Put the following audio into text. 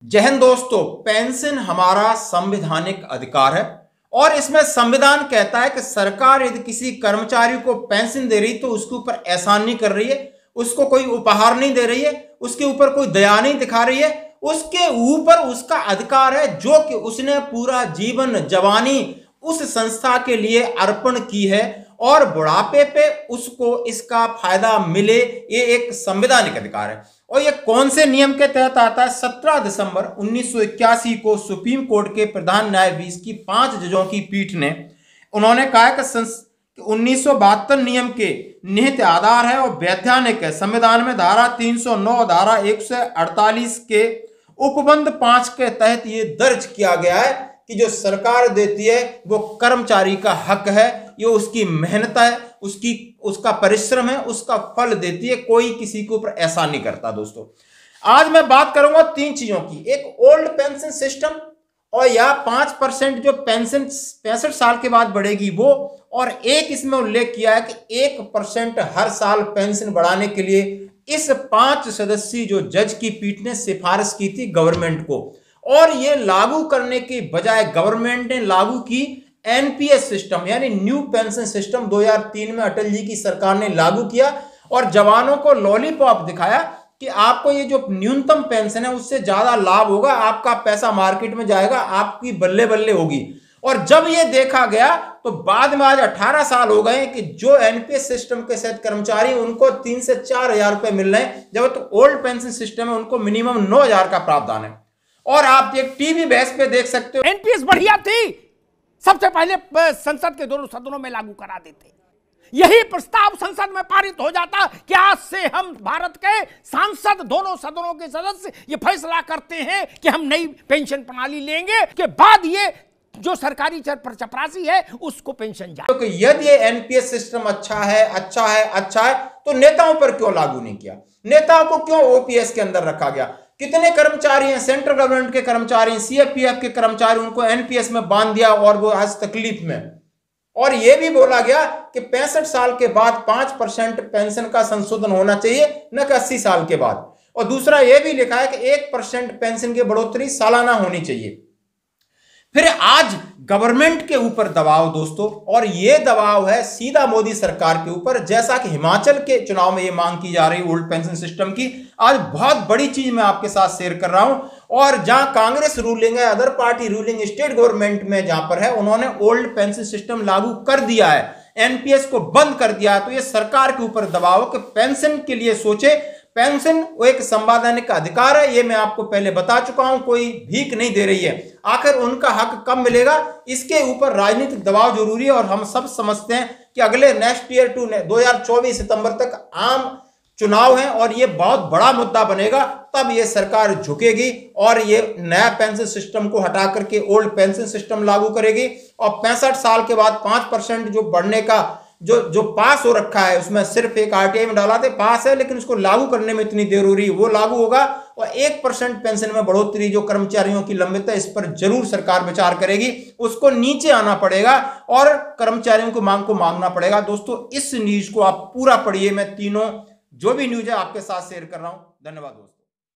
जय हिंद दोस्तों, पेंशन हमारा संवैधानिक अधिकार है और इसमें संविधान कहता है कि सरकार यदि किसी कर्मचारी को पेंशन दे रही तो उसके ऊपर एहसान नहीं कर रही है, उसको कोई उपहार नहीं दे रही है, उसके ऊपर कोई दया नहीं दिखा रही है। उसके ऊपर उसका अधिकार है जो कि उसने पूरा जीवन जवानी उस संस्था के लिए अर्पण की है और बुढ़ापे पे उसको इसका फायदा मिले। ये एक संवैधानिक अधिकार है। और ये कौन से नियम के तहत आता है? 17 दिसंबर 1981 को सुप्रीम कोर्ट के प्रधान न्यायाधीश की 5 जजों की पीठ ने उन्होंने कहा कि 1972 नियम के निहित आधार है और वैधानिक है। संविधान में धारा 309 धारा 148 के उपबंध 5 के तहत ये दर्ज किया गया है कि जो सरकार देती है वो कर्मचारी का हक है, ये उसकी मेहनत है, उसका परिश्रम है, उसका फल देती है, कोई किसी के ऊपर ऐसा नहीं करता। दोस्तों आज मैं बात करूंगा 3 चीजों की, एक ओल्ड पेंशन सिस्टम और या 5% जो पेंशन 65 साल के बाद बढ़ेगी वो, और एक इसमें उल्लेख किया है कि 1% हर साल पेंशन बढ़ाने के लिए इस 5 सदस्यीय जो जज की पीठ ने सिफारिश की थी गवर्नमेंट को, और ये लागू करने की बजाय गवर्नमेंट ने लागू की एनपीएस सिस्टम यानी न्यू पेंशन सिस्टम। 2003 में अटल जी की सरकार ने लागू किया और जवानों को लॉलीपॉप दिखाया कि आपको ये जो न्यूनतम पेंशन है उससे ज्यादा लाभ होगा, आपका पैसा मार्केट में जाएगा, आपकी बल्ले बल्ले होगी। और जब ये देखा गया तो बाद में आज 18 साल हो गए कि जो एनपीएस सिस्टम के तहत कर्मचारी उनको 3 से 4 हजार रुपए मिल रहे हैं, जब तो ओल्ड पेंशन सिस्टम है उनको मिनिमम 9 हजार का प्रावधान है। और आप एक टीवी बहस पे देख सकते हो, एनपीएस बढ़िया थी, सबसे पहले संसद के दोनों सदनों में लागू करा देते, यही प्रस्ताव संसद में पारित हो जाता कि आज से हम भारत के सांसद दोनों सदनों के सदस्य ये फैसला करते हैं कि हम नई पेंशन प्रणाली लेंगे के बाद ये जो सरकारी चपरासी है उसको पेंशन जाए। तो यदि ये एनपीएस सिस्टम अच्छा है तो नेताओं पर क्यों लागू नहीं किया? नेताओं को क्यों ओपीएस के अंदर रखा गया? कितने कर्मचारी हैं, सेंट्रल गवर्नमेंट के कर्मचारी, सीएपीएफ के कर्मचारी, उनको एनपीएस में बांध दिया और वो आज तकलीफ में। और यह भी बोला गया कि 65 साल के बाद 5% पेंशन का संशोधन होना चाहिए, न कि 80 साल के बाद। और दूसरा यह भी लिखा है कि 1% पेंशन की बढ़ोतरी सालाना होनी चाहिए। फिर आज गवर्नमेंट के ऊपर दबाव दोस्तों, और ये दबाव है सीधा मोदी सरकार के ऊपर, जैसा कि हिमाचल के चुनाव में ये मांग की जा रही है ओल्ड पेंशन सिस्टम की। आज बहुत बड़ी चीज मैं आपके साथ शेयर कर रहा हूं, और जहां कांग्रेस रूलिंग है, other party ruling state government में जहां पर है, उन्होंने ओल्ड पेंशन सिस्टम लागू कर दिया है, एनपीएस को बंद कर दिया है। तो ये सरकार के ऊपर दबाव है कि पेंशन के लिए सोचे। पेंशन वो एक संवैधानिक अधिकार है, ये मैं आपको पहले बता चुका हूं, कोई भीख नहीं दे रही है। आखिर उनका हक कब मिलेगा, इसके ऊपर राजनीतिक दबाव जरूरी है। और हम सब समझते हैं कि अगले नेक्स्ट ईयर 2024 सितंबर तक आम चुनाव है और ये बहुत बड़ा मुद्दा बनेगा, तब ये सरकार झुकेगी और ये नया पेंशन सिस्टम को हटा करके ओल्ड पेंशन सिस्टम लागू करेगी। और 65 साल के बाद 5% जो बढ़ने का जो पास हो रखा है, उसमें सिर्फ एक आरटीआई में डाला थे, पास है, लेकिन उसको लागू करने में इतनी देर हो रही है, वो लागू होगा। और 1% पेंशन में बढ़ोतरी जो कर्मचारियों की लंबित है, इस पर जरूर सरकार विचार करेगी, उसको नीचे आना पड़ेगा और कर्मचारियों को मांगना पड़ेगा। दोस्तों इस न्यूज को आप पूरा पढ़िए, मैं तीनों जो भी न्यूज है आपके साथ शेयर कर रहा हूं। धन्यवाद दोस्तों।